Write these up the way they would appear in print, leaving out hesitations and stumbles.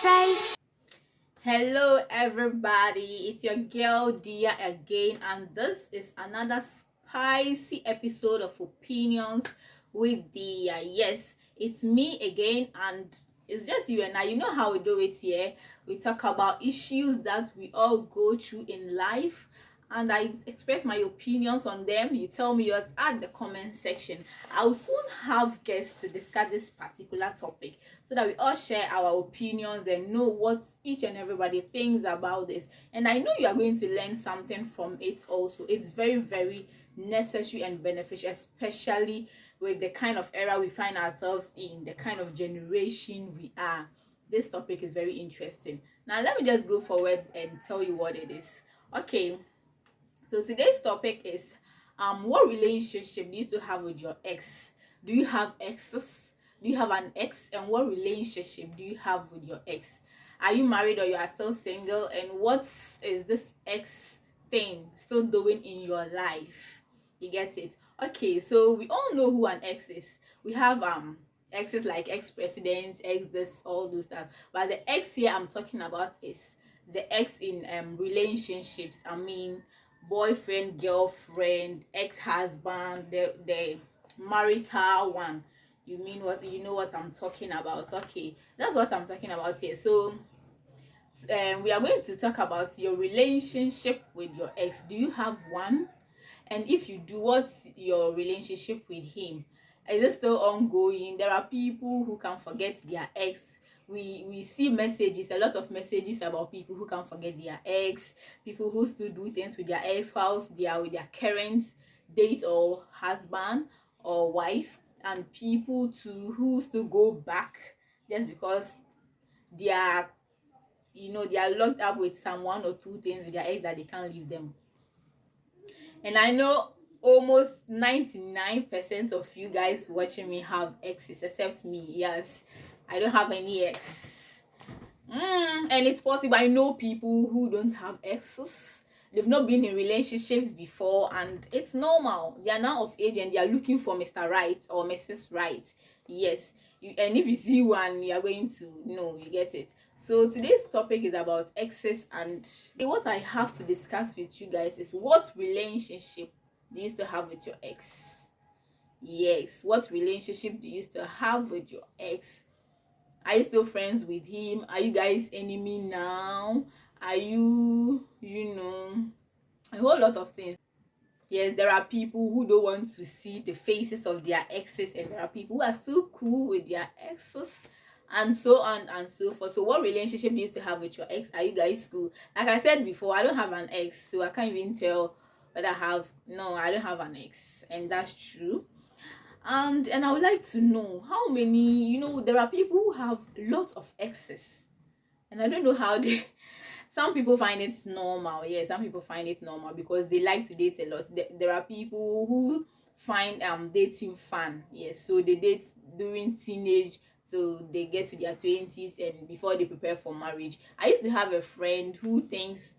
say? Hello, everybody. It's your girl Dia again, and this is another spicy episode of Opinions with Dia. Yes, it's me again, and it's just you and I. You know how we do it here. We talk about issues that we all go through in life, and I express my opinions on them. You tell me yours at the comment section. I'll soon have guests to discuss this particular topic so that we all share our opinions and know what each and everybody thinks about this. And I know you are going to learn something from it also. It's very, very necessary and beneficial, especially with the kind of era we find ourselves in, the kind of generation we are. This topic is very interesting. Now, let me just go forward and tell you what it is. Okay, so today's topic is what relationship do you still have with your ex? Do you have exes? Do you have an ex? And what relationship do you have with your ex? Are you married or you are still single? And what is this ex thing still doing in your life? You get it? Okay, so we all know who an ex is. We have exes like ex-president, ex this, all those stuff. But the ex here I'm talking about is the ex in relationships. I mean, boyfriend, girlfriend, ex-husband, the marital one. You know what I'm talking about. Okay, that's what I'm talking about here. So we are going to talk about your relationship with your ex. Do you have one? And if you do, what's your relationship with him? Is it still ongoing? There are people who can forget their ex. We see messages, a lot of messages about people who can forget their ex, people who still do things with their ex whilst they are with their current date or husband or wife, and people too who still go back just because they are, they are locked up with some one or two things with their ex that they can't leave them. And I know almost 99% of you guys watching me have exes except me. Yes, I don't have any ex. And it's possible. I know people who don't have exes. They've not been in relationships before, and it's normal. They are now of age and they are looking for Mr. Right or Mrs. Right. Yes, and if you see one, you are going to know. You get it. So today's topic is about exes, and what I have to discuss with you guys is what relationship do you still have with your ex? Yes, what relationship do you still have with your ex? Are you still friends with him? Are you guys enemy now? Are you, a whole lot of things. Yes, there are people who don't want to see the faces of their exes, and there are people who are still cool with their exes, and so on and so forth. So what relationship do you still have with your ex? Are you guys cool? Like I said before, I don't have an ex, so I can't even tell whether I don't have an ex, and that's true. And I would like to know how many, there are people who have lots of exes, and I don't know how they some people find it normal. Yeah, some people find it normal because they like to date a lot. There are people who find dating fun. Yes, so they date during teenage so they get to their 20s and before they prepare for marriage. I used to have a friend who thinks,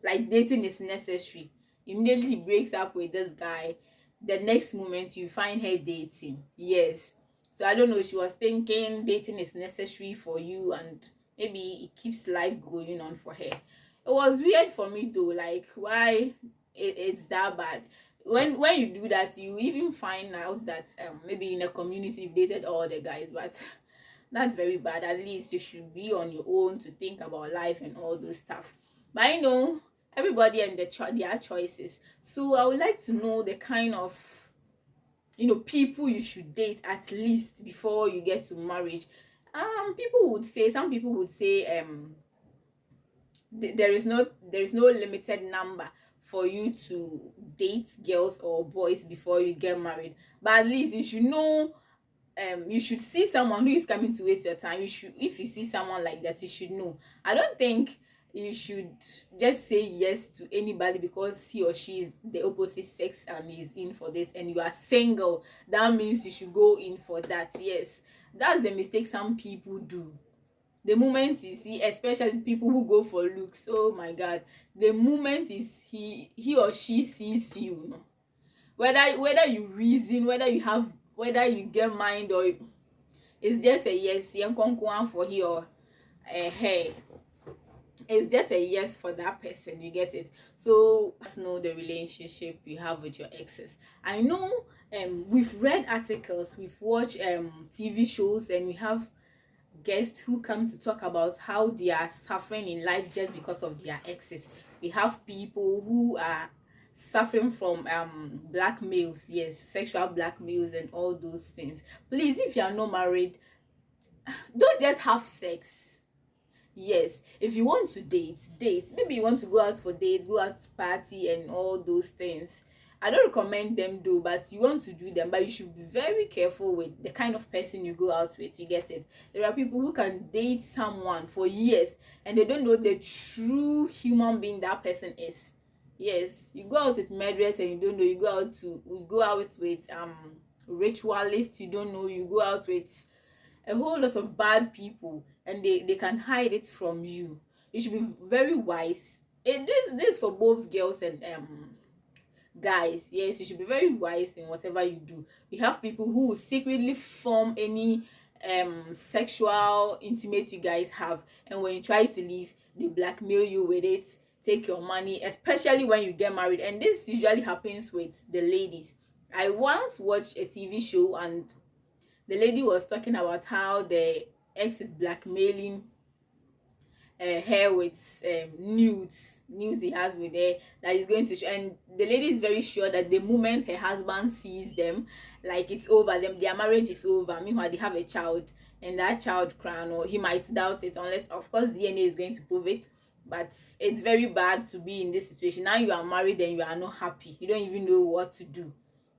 like dating is necessary. Immediately he breaks up with this guy, the next moment you find her dating. Yes, so I don't know, she was thinking dating is necessary for you, and maybe it keeps life going on for her. It was weird for me though, like why it's that bad. When you do that, you even find out that maybe in a community you've dated all the guys, but that's very bad. At least you should be on your own to think about life and all those stuff. But I know everybody and their choices. So I would like to know the kind of people you should date at least before you get to marriage. Some people would say there is no limited number for you to date girls or boys before you get married, but at least you should know. You should see someone who is coming to waste your time. If you see someone like that, you should know. I don't think you should just say yes to anybody because he or she is the opposite sex and is in for this, and you are single. That means you should go in for that. Yes, that's the mistake some people do. The moment you see, especially people who go for looks, oh my god, the moment is he or she sees you, whether you reason, whether you get mind, or it's just a yes, yeah, for here. hey, it's just a yes for that person, you get it. So let's know the relationship you have with your exes. I know we've read articles, we've watched TV shows, and we have guests who come to talk about how they are suffering in life just because of their exes. We have people who are suffering from blackmails, yes, sexual blackmails and all those things. Please, if you are not married, don't just have sex. Yes, if you want to date, maybe you want to go out for dates, go out to party and all those things. I don't recommend them though, but you want to do them, but you should be very careful with the kind of person you go out with, you get it. There are people who can date someone for years and they don't know the true human being that person is. Yes, you go out with murderers and you don't know. You go out with ritualists, you don't know. You go out with a whole lot of bad people and they can hide it from you. You should be very wise. This for both girls and guys. Yes, you should be very wise in whatever you do. We have people who will secretly form any sexual intimate you guys have, and when you try to leave, they blackmail you with it, take your money, especially when you get married. And this usually happens with the ladies. I once watched a TV show and the lady was talking about how the ex is blackmailing her with nudes he has with her that he's going to show, and the lady is very sure that the moment her husband sees them, like it's over, them their marriage is over. Meanwhile, they have a child, and that child crown, or he might doubt it, unless of course DNA is going to prove it. But it's very bad to be in this situation. Now you are married and you are not happy, you don't even know what to do.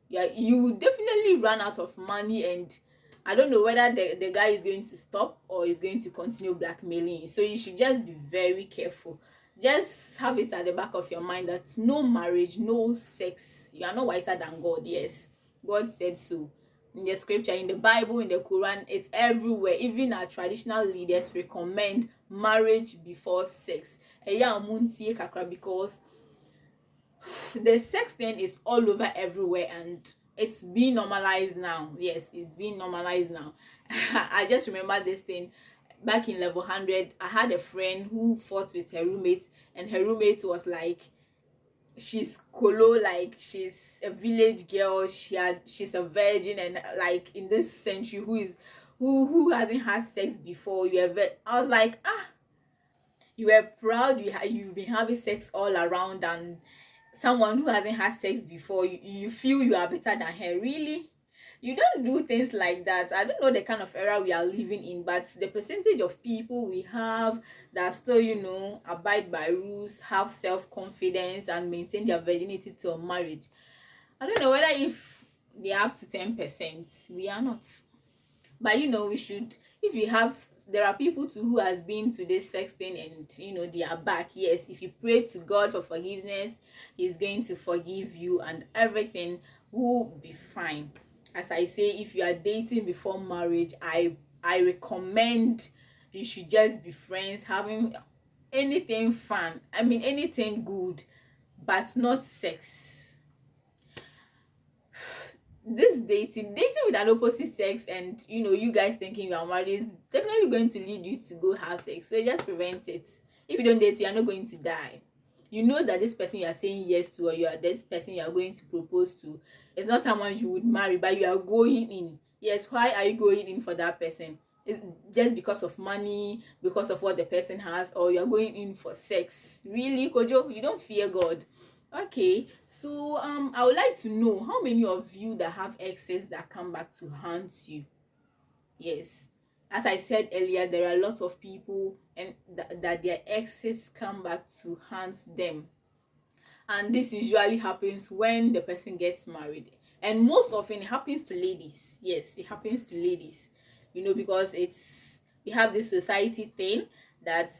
Yeah, you will definitely run out of money, and I don't know whether the guy is going to stop or is going to continue blackmailing you. So you should just be very careful. Just have it at the back of your mind that no marriage, no sex. You are not wiser than God. Yes, God said so. In the scripture, in the Bible, in the Quran, it's everywhere. Even our traditional leaders recommend marriage before sex. Because the sex thing is all over everywhere and it's being normalized now. Yes, it's being normalized now. I just remember this thing back in level 100. I had a friend who fought with her roommate, and her roommate was like, she's colo, like she's a village girl, she's a virgin, and like in this century, who hasn't had sex before? I was like, you were proud you've been having sex all around, and someone who hasn't had sex before, you feel you are better than her. Really? You don't do things like that. I don't know the kind of era we are living in, but the percentage of people we have that still, abide by rules, have self-confidence, and maintain their virginity till marriage, I don't know whether if they're up to 10%. We are not. But we should, if you have, there are people too who has been to this sex thing and they are back. Yes, if you pray to God for forgiveness, he's going to forgive you and everything will be fine. As I say, if you are dating before marriage, I recommend you should just be friends, having anything fun, anything good, but not sex. This dating with an opposite sex, and you guys thinking you are married, is definitely going to lead you to go have sex. So just prevent it. If you don't date, you are not going to die. You know that this person you are saying yes to, or this person you are going to propose to, is not someone you would marry, but you are going in. Yes, why are you going in for that person? Just because of money, because of what the person has, or you are going in for sex? Really, Kojo? You don't fear God? Okay, so I would like to know how many of you that have exes that come back to haunt you. Yes, as I said earlier, there are a lot of people and that their exes come back to haunt them, and this usually happens when the person gets married, and most often it happens to ladies. Yes, it happens to ladies, because we have this society thing that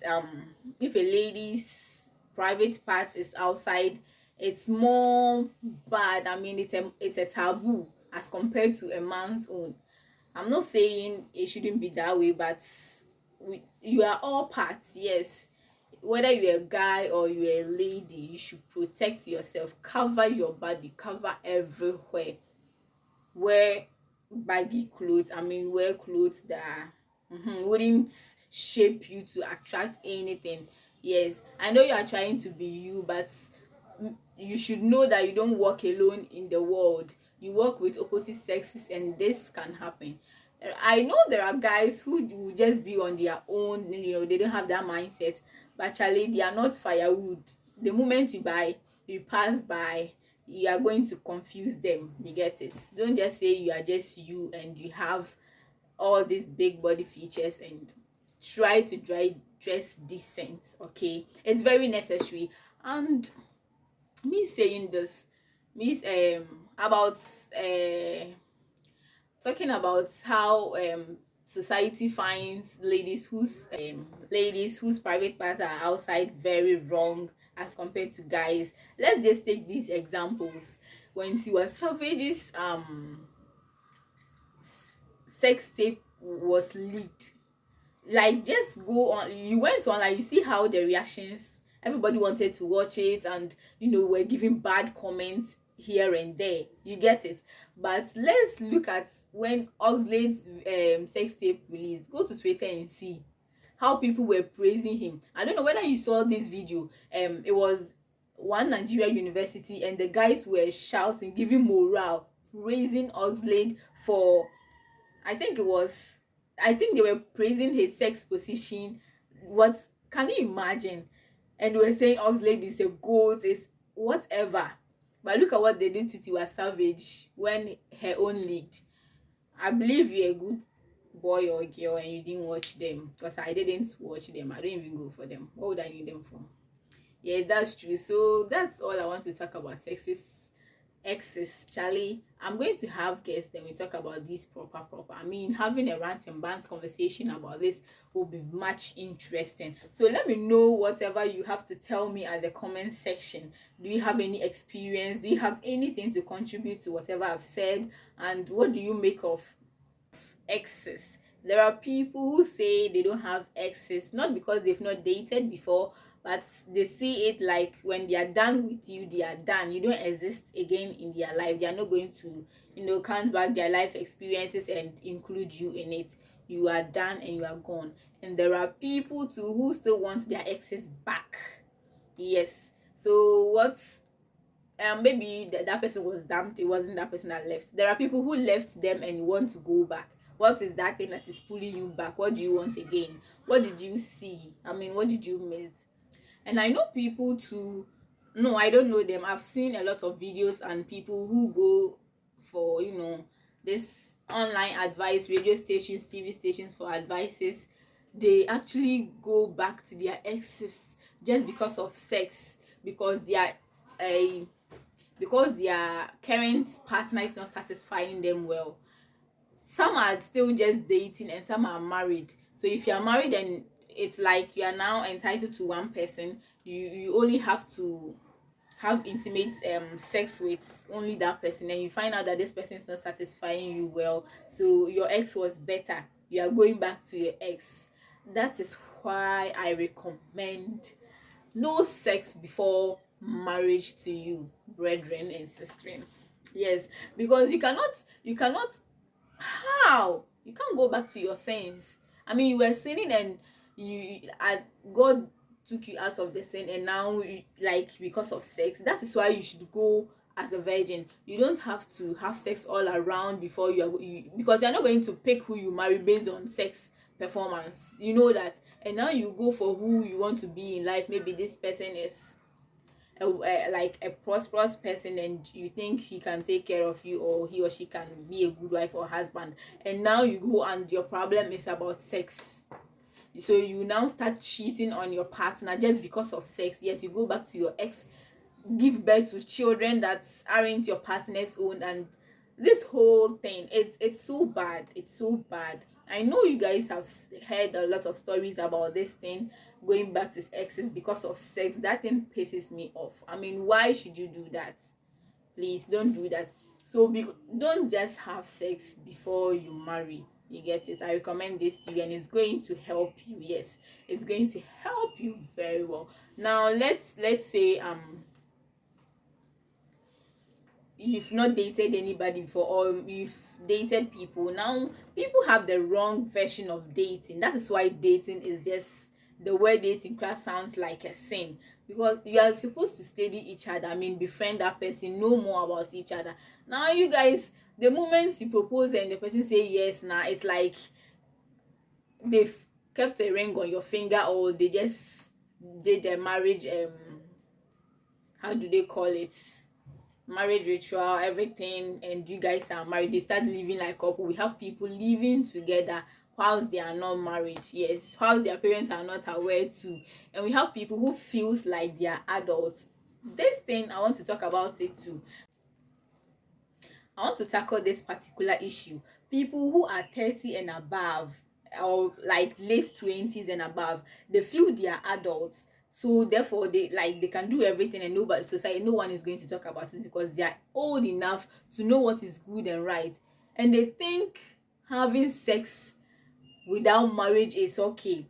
if a lady's private part is outside, it's more bad. It's a taboo as compared to a man's own. I'm not saying it shouldn't be that way, but you are all parts. Yes, whether you're a guy or you're a lady, you should protect yourself, cover your body, cover everywhere. Wear baggy clothes. Wear clothes that are wouldn't shape you to attract anything. Yes, I know you are trying to be you, but you should know that you don't walk alone in the world. You work with opposite sexes, and this can happen. I know there are guys who will just be on their own, they don't have that mindset, but actually they are not firewood. The moment you pass by, you are going to confuse them. You get it? Don't just say you are just you and you have all these big body features and try to dress decent. Okay, it's very necessary. And me saying this means about uh talking about how society finds ladies whose private parts are outside very wrong as compared to guys. Let's just take these examples. When Tiwa Savage's sex tape was leaked, like, just go on, you went on, like, you see how the reactions, everybody wanted to watch it, and we're giving bad comments here and there. You get it? But let's look at when Oxlade's sex tape released. Go to Twitter and see how people were praising him. I don't know whether you saw this video. It was one Nigeria university, and the guys were shouting, giving morale, praising Oxlade for, I think it was, I think they were praising his sex position. What can you imagine? And they were saying Oxlade is a goat, is whatever. But look at what they did to Tiwa Savage when her own leaked. I believe you're a good boy or girl and you didn't watch them, because I didn't watch them. I don't even go for them. What would I need them for? Yeah, that's true. So that's all I want to talk about sexist exes. Charlie, I'm going to have guests, then we talk about this proper. I mean, having a rant and bant conversation about this will be much interesting. So let me know whatever you have to tell me at the comment section. Do you have any experience? Do you have anything to contribute to whatever I've said? And what do you make of exes? There are people who say they don't have exes, not because they've not dated before, but they see it like when they are done with you, they are done. You don't exist again in their life. They are not going to, count back their life experiences and include you in it. You are done and you are gone. And there are people too who still want their exes back. Yes. So what? Maybe that person was dumped. It wasn't that person that left. There are people who left them and want to go back. What is that thing that is pulling you back? What do you want again? What did you see? I mean, what did you miss? And I know people too. No, I don't know them. I've seen a lot of videos and people who go for, this online advice, radio stations, TV stations for advices. They actually go back to their exes just because of sex, because a because their current partner is not satisfying them well. Some are still just dating and some are married. So if you are married, then it's like you are now entitled to one person. You only have to have intimate sex with only that person, and you find out that this person is not satisfying you well, so your ex was better, you are going back to your ex. That is why I recommend no sex before marriage to you, brethren and sistren. Yes, because you cannot, how you can't go back to your sins. I mean, you were sinning and God took you out of the sin, and now like, because of sex, that is why you should go as a virgin. You don't have to have sex all around before because you're not going to pick who you marry based on sex performance, that. And now you go for who you want to be in life. Maybe this person is like a prosperous person, and you think he can take care of you, or he or she can be a good wife or husband, and now you go and your problem is about sex. So you now start cheating on your partner just because of sex. Yes, you go back to your ex, give birth to children that aren't your partner's own, and this whole thing, it's so bad. It's so bad. I know you guys have heard a lot of stories about this thing, going back to his exes because of sex. That thing pisses me off. I mean, why should you do that? Please don't do that. So don't just have sex before you marry. You get it? I recommend this to you, and it's going to help you. Yes, it's going to help you very well. Now let's say you've not dated anybody before, or you've dated people. Now people have the wrong version of dating. That is why dating is just, the word dating class sounds like a sin, because you are supposed to study each other. I mean, befriend that person, know more about each other. Now you guys, the moment you propose and the person say yes, now it's like they've kept a ring on your finger, or they just did a marriage, how do they call it, marriage ritual, everything, and you guys are married. They start living like couple. We have people living together whilst they are not married, yes, whilst their parents are not aware too. And we have people who feels like they are adults. This thing, I want to talk about it too. I want to tackle this particular issue. People who are 30 and above, or like late 20s and above, they feel they are adults, so therefore they can do everything, and nobody, society, no one is going to talk about it, because they are old enough to know what is good and right. And they think having sex without marriage is okay.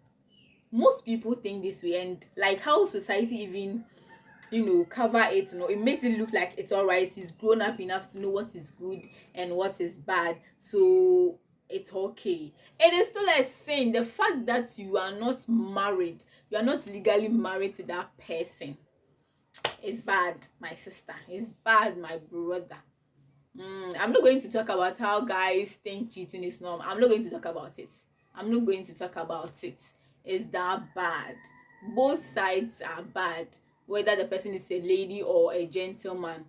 Most people think this way, and like how society even, cover it, it makes it look like it's all right. He's grown up enough to know what is good and what is bad, so it's okay. It is still a sin. The fact that you are not married, you are not legally married to that person, it's bad, my sister. It's bad, my brother. I'm not going to talk about how guys think cheating is normal. I'm not going to talk about it. It's that bad. Both sides are bad, whether the person is a lady or a gentleman.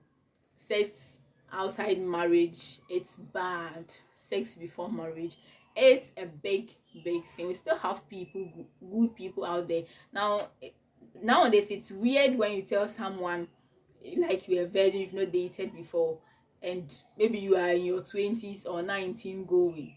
Sex outside marriage, it's bad. Sex before marriage, it's a big sin. We still have people, good people out there. Nowadays it's weird when you tell someone like you're a virgin, you've not dated before, and maybe you are in your 20s or 19 going,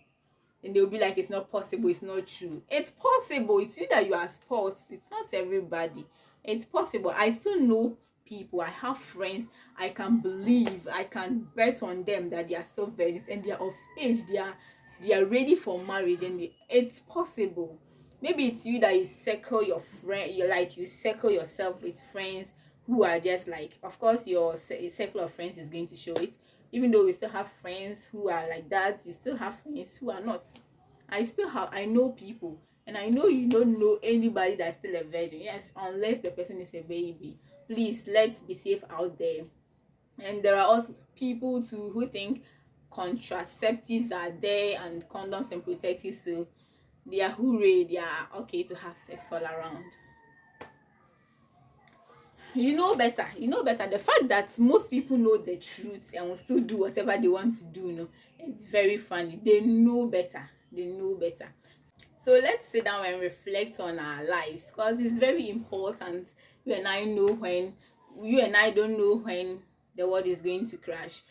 and they'll be like, it's not possible, it's not true. It's possible. It's you that you are sports. It's not everybody. It's possible. I still know people, I have friends, I can believe, I can bet on them that they are still virgins, and they are of age, they are ready for marriage, and it's possible. Maybe it's you that you circle your friend, you circle yourself with friends who are just like, of course your circle of friends is going to show it. Even though we still have friends who are like that, you still have friends who are not. I know people, and I know you don't know anybody that's still a virgin. Yes, unless the person is a baby. Please, let's be safe out there. And there are also people too who think contraceptives are there and condoms and protectives, so they are hooray, they are okay to have sex all around. You know better. The fact that most people know the truth and will still do whatever they want to do, it's very funny. They know better. So let's sit down and reflect on our lives, because it's very important. You and I don't know when the world is going to crash.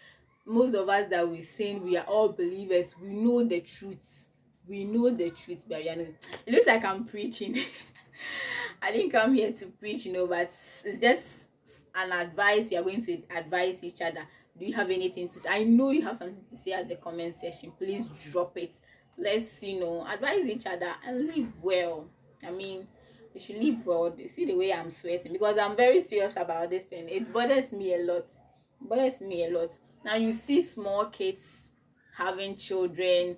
Most of us that we sin, we are all believers. We know the truth, but it looks like I'm preaching. I didn't come here to preach, but it's just an advice. We are going to advise each other. Do you have anything to say? I know you have something to say at the comment section. Please drop it. Let's advise each other and live well. I mean, we should live well. You see the way I'm sweating, because I'm very serious about this thing. It bothers me a lot. Now you see small kids having children.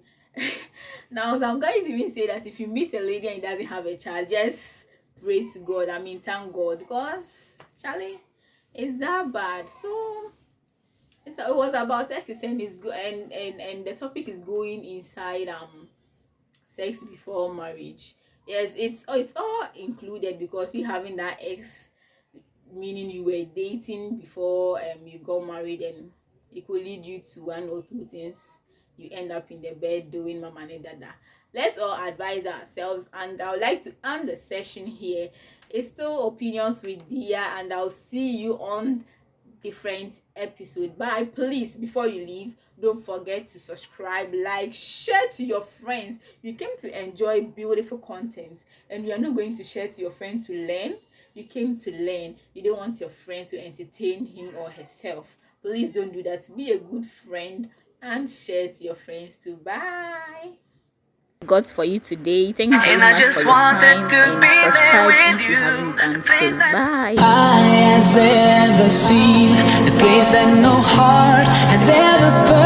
Now some guys even say that if you meet a lady and he doesn't have a child, just pray to God. I mean, thank God, because Charlie, it's that bad. So it was about sex, and it's good, and the topic is going inside sex before marriage. Yes, it's all included, because you having that ex, meaning you were dating before you got married, and it could lead you to one or two things. You end up in the bed doing mama and dada. Let's all advise ourselves, and I would like to end the session here. It's still Opinions with Dia, and I'll see you on different episode. But please, before you leave, don't forget to subscribe, like, share to your friends. You came to enjoy beautiful content, and you are not going to share to your friend to learn. You came to learn. You don't want your friend to entertain him or herself. Please don't do that. Be a good friend and share to your friends too. Bye. Got for you today. Thank you very much for your time, and subscribe if you haven't done so. Bye. I has ever seen place that no heart has ever burned.